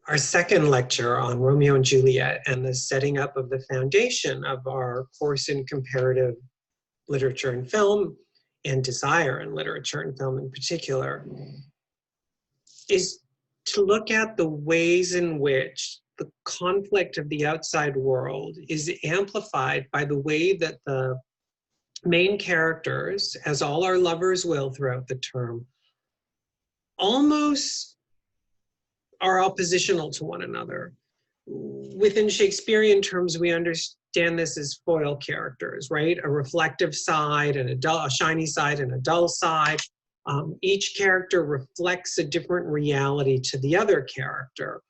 our second lecture on Romeo and Juliet and the setting up of the foundation of our course in comparative literature and film, and desire in literature and film in particular, is to look at the ways in which the conflict of the outside world is amplified by the way that the main characters, as all our lovers will throughout the term, almost are oppositional to one another. Within Shakespearean terms, we understand this as foil characters, right? A reflective side and a shiny side and a dull side. Each character reflects a different reality to the other character.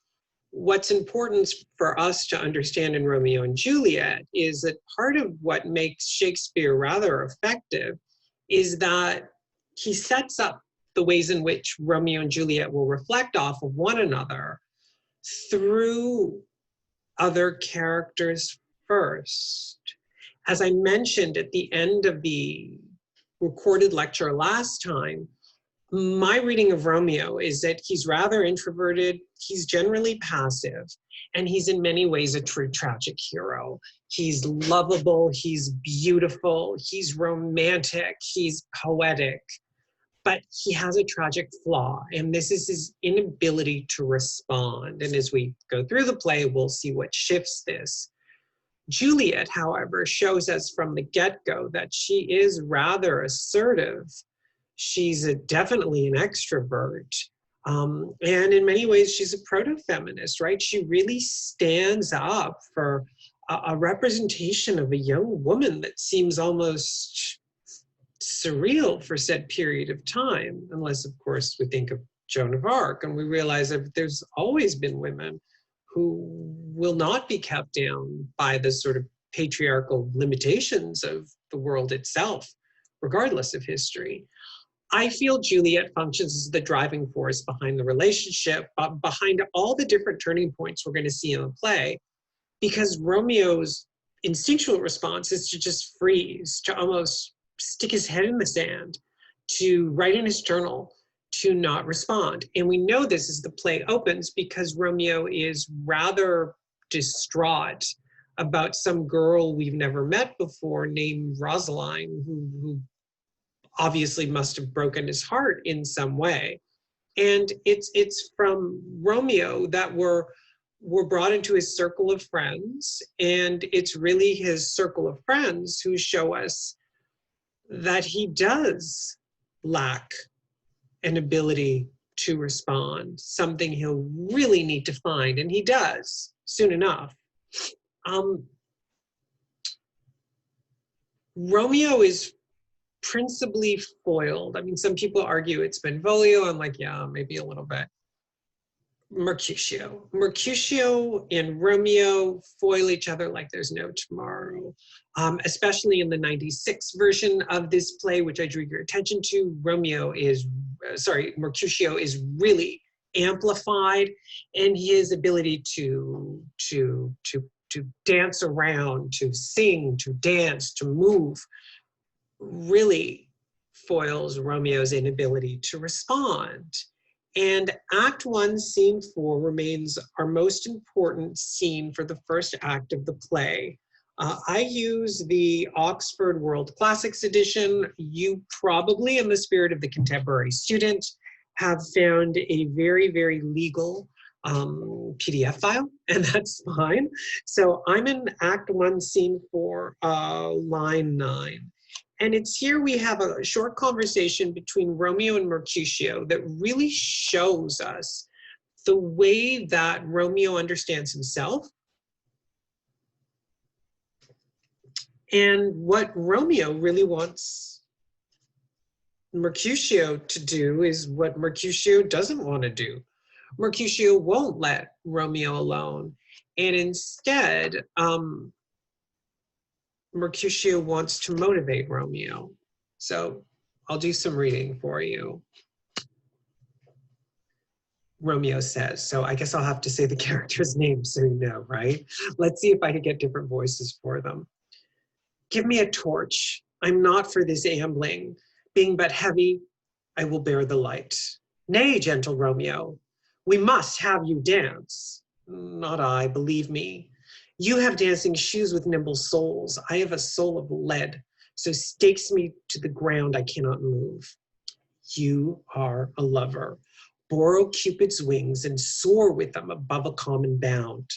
What's important for us to understand in Romeo and Juliet is that part of what makes Shakespeare rather effective is that he sets up the ways in which Romeo and Juliet will reflect off of one another through other characters first. As I mentioned at the end of the recorded lecture last time, my reading of Romeo is that he's rather introverted, he's generally passive, and he's in many ways a true tragic hero. He's lovable, he's beautiful, he's romantic, he's poetic, but he has a tragic flaw, and this is his inability to respond. And as we go through the play, we'll see what shifts this. Juliet, however, shows us from the get-go that she is rather assertive. She's definitely an extrovert. And in many ways, she's a proto-feminist, right? She really stands up for a representation of a young woman that seems almost surreal for said period of time, unless, of course, we think of Joan of Arc and we realize that there's always been women who will not be kept down by the sort of patriarchal limitations of the world itself, regardless of history. I feel Juliet functions as the driving force behind the relationship, behind all the different turning points we're going to see in the play, because Romeo's instinctual response is to just freeze, to almost stick his head in the sand, to write in his journal, to not respond. And we know this as the play opens because Romeo is rather distraught about some girl we've never met before named Rosaline, who obviously must have broken his heart in some way. And it's from Romeo that we're brought into his circle of friends, and it's really his circle of friends who show us that he does lack an ability to respond, something he'll really need to find, and he does soon enough. Romeo is principally foiled. I mean, some people argue it's Benvolio. I'm like, yeah, maybe a little bit. Mercutio. Mercutio and Romeo foil each other like there's no tomorrow. Especially in the 96 version of this play, which I drew your attention to, Mercutio is really amplified, and his ability to dance around, to sing, to dance, to move, really foils Romeo's inability to respond. And Act 1, Scene 4 remains our most important scene for the first act of the play. I use the Oxford World Classics edition. You probably, in the spirit of the contemporary student, have found a very, very legal PDF file, and that's fine. So I'm in Act 1, Scene 4, line 9. And it's here we have a short conversation between Romeo and Mercutio that really shows us the way that Romeo understands himself and what Romeo really wants Mercutio to do is what Mercutio doesn't want to do. Mercutio won't let Romeo alone. And instead, Mercutio wants to motivate Romeo. So I'll do some reading for you. Romeo says, so I guess I'll have to say the character's name so you know, right? Let's see if I can get different voices for them. Give me a torch. I'm not for this ambling. Being but heavy, I will bear the light. Nay, gentle Romeo, We must have you dance. Not I, believe me. You have dancing shoes with nimble soles. I have a soul of lead, so stakes me to the ground I cannot move. You are a lover. Borrow Cupid's wings and soar with them above a common bound.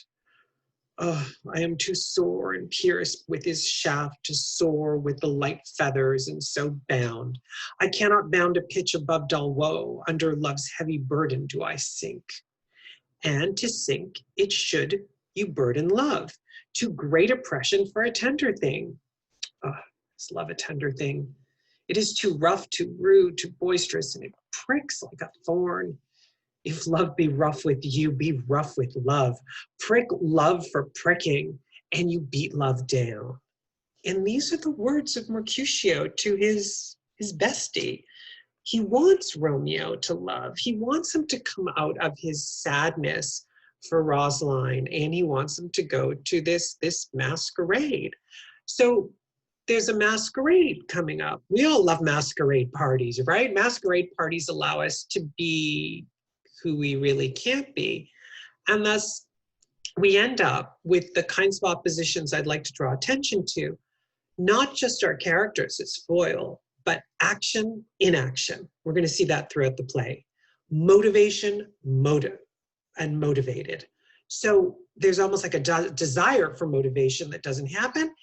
Oh, I am too sore and pierced with his shaft to soar with the light feathers and so bound. I cannot bound a pitch above dull woe. Under love's heavy burden do I sink. And to sink, it should you burden love. Too great oppression for a tender thing. Oh, is love a tender thing? It is too rough, too rude, too boisterous, and it pricks like a thorn. If love be rough with you, be rough with love. Prick love for pricking, and you beat love down. And these are the words of Mercutio to his bestie. He wants Romeo to love. He wants him to come out of his sadness for Rosaline, and he wants him to go to this masquerade. So there's a masquerade coming up. We all love masquerade parties, right? Masquerade parties allow us to be who we really can't be. And thus, we end up with the kinds of oppositions I'd like to draw attention to, not just our characters as foil, but action, inaction. We're going to see that throughout the play. Motivation, motive, and motivated. So there's almost like a desire for motivation that doesn't happen.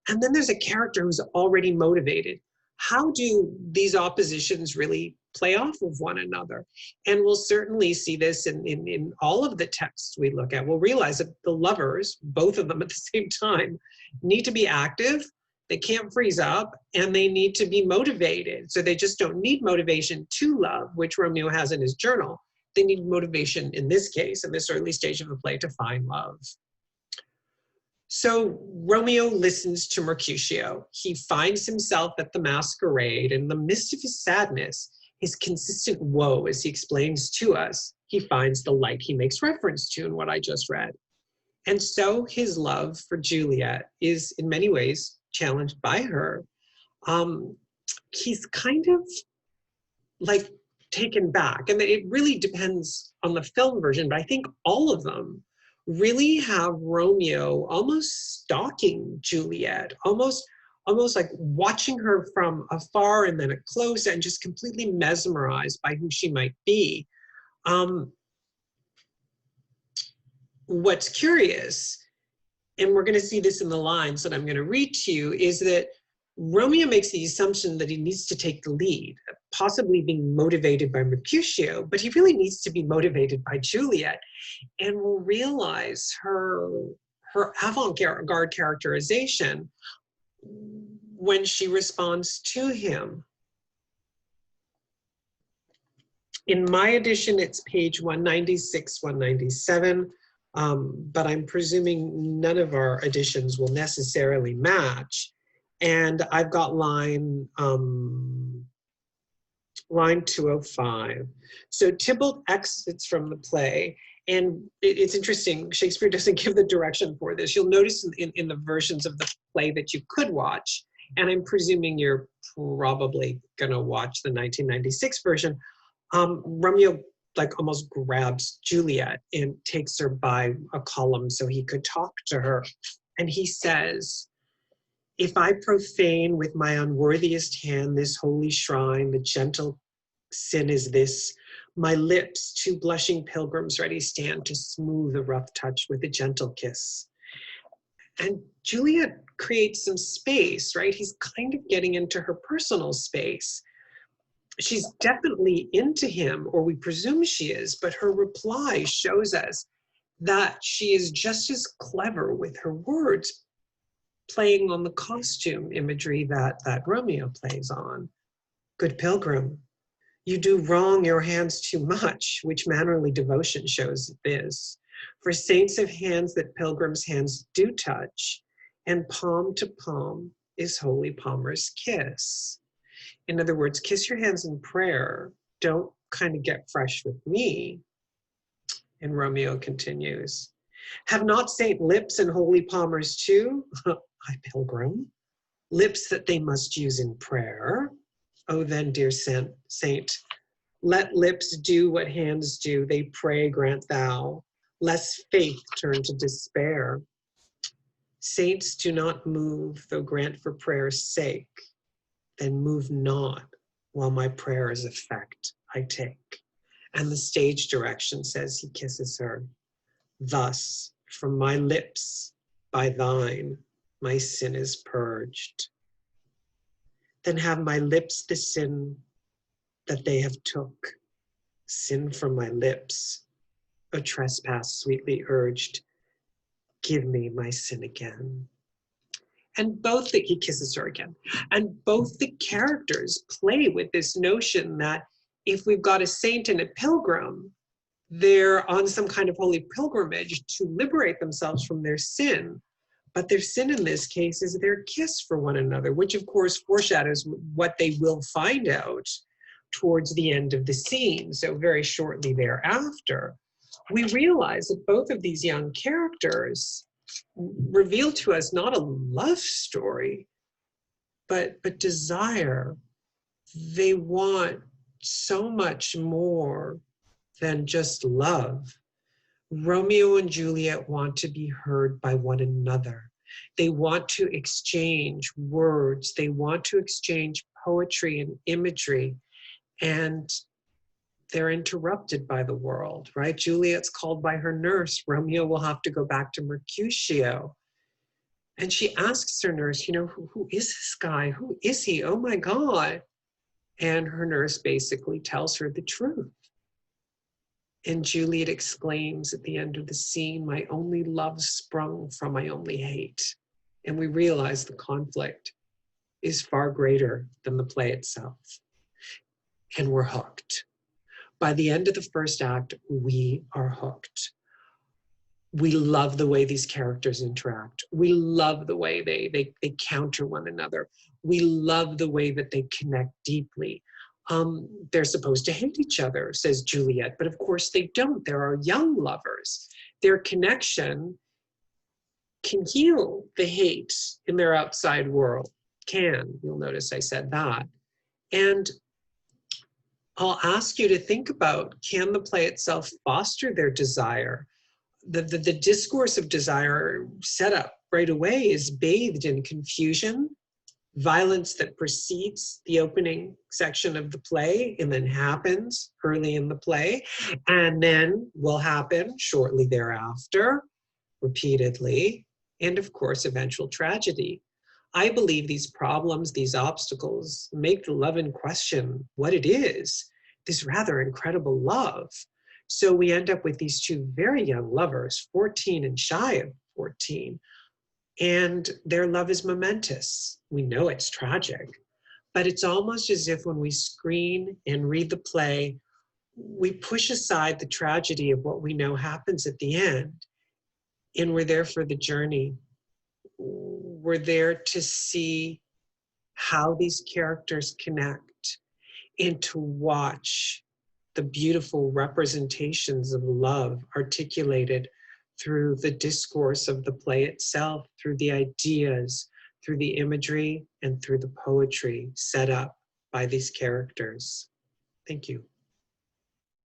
And then there's a character who's already motivated. How do these oppositions really play off of one another? And we'll certainly see this in all of the texts we look at. We'll realize that the lovers, both of them at the same time, need to be active. They can't freeze up, and they need to be motivated. So they just don't need motivation to love, which Romeo has in his journal. They need motivation in this case, in this early stage of the play, to find love. So Romeo listens to Mercutio. He finds himself at the masquerade. In the midst of his sadness, his consistent woe, as he explains to us, he finds the light he makes reference to in what I just read. And so his love for Juliet is in many ways challenged by her. He's kind of like taken back. And it really depends on the film version, but I think all of them really have Romeo almost stalking Juliet, almost like watching her from afar and then at close, and just completely mesmerized by who she might be. What's curious, and we're going to see this in the lines that I'm going to read to you, is that Romeo makes the assumption that he needs to take the lead, possibly being motivated by Mercutio, but he really needs to be motivated by Juliet. And we'll realize her avant-garde characterization when she responds to him. In my edition, it's page 196, 197, but I'm presuming none of our editions will necessarily match. And I've got line 205. So Tybalt exits from the play, and it's interesting, Shakespeare doesn't give the direction for this. You'll notice in the versions of the play that you could watch, and I'm presuming you're probably gonna watch the 1996 version, Romeo like almost grabs Juliet and takes her by a column so he could talk to her. And he says, "If I profane with my unworthiest hand this holy shrine, the gentle sin is this, my lips, two blushing pilgrims ready stand to smooth the rough touch with a gentle kiss." And Juliet creates some space, right? He's kind of getting into her personal space. She's definitely into him, or we presume she is, but her reply shows us that she is just as clever with her words, playing on the costume imagery that Romeo plays on. "Good pilgrim, you do wrong your hands too much, which mannerly devotion shows this. For saints have hands that pilgrims' hands do touch, and palm to palm is holy palmer's kiss." In other words, kiss your hands in prayer. Don't kind of get fresh with me. And Romeo continues, "Have not saint lips and holy palmers too? I pilgrim, lips that they must use in prayer. Oh then, dear saint, Let lips do what hands do, they pray, grant thou. Lest faith turn to despair. Saints do not move, though grant for prayer's sake. Then move not, while my prayer's effect I take. And the stage direction says he kisses her. Thus, from my lips, by thine, my sin is purged. Then have my lips the sin that they have took. Sin from my lips, a trespass sweetly urged. Give me my sin again. And he kisses her again. And both the characters play with this notion that if we've got a saint and a pilgrim, they're on some kind of holy pilgrimage to liberate themselves from their sin. But their sin in this case is their kiss for one another, which of course foreshadows what they will find out towards the end of the scene. So very shortly thereafter, we realize that both of these young characters reveal to us not a love story, but desire. They want so much more than just love. Romeo and Juliet want to be heard by one another. They want to exchange words. They want to exchange poetry and imagery. And they're interrupted by the world, right? Juliet's called by her nurse. Romeo will have to go back to Mercutio. And she asks her nurse, who is this guy? Who is he? Oh my God. And her nurse basically tells her the truth. And Juliet exclaims at the end of the scene, my only love sprung from my only hate. And we realize the conflict is far greater than the play itself. And we're hooked. By the end of the first act, we are hooked. We love the way these characters interact. We love the way they counter one another. We love the way that they connect deeply. They're supposed to hate each other, says Juliet, but of course they don't. There are young lovers. Their connection can heal the hate in their outside world. You'll notice I said that. And I'll ask you to think about, can the play itself foster their desire? The discourse of desire set up right away is bathed in confusion, violence that precedes the opening section of the play and then happens early in the play, and then will happen shortly thereafter, repeatedly, and of course, eventual tragedy. I believe these problems, these obstacles, make the love in question what it is, this rather incredible love. So we end up with these two very young lovers, 14 and shy of 14, and their love is momentous. We know it's tragic, but it's almost as if when we screen and read the play, we push aside the tragedy of what we know happens at the end, and we're there for the journey. We're there to see how these characters connect and to watch the beautiful representations of love articulated through the discourse of the play itself, through the ideas, through the imagery, and through the poetry set up by these characters. Thank you.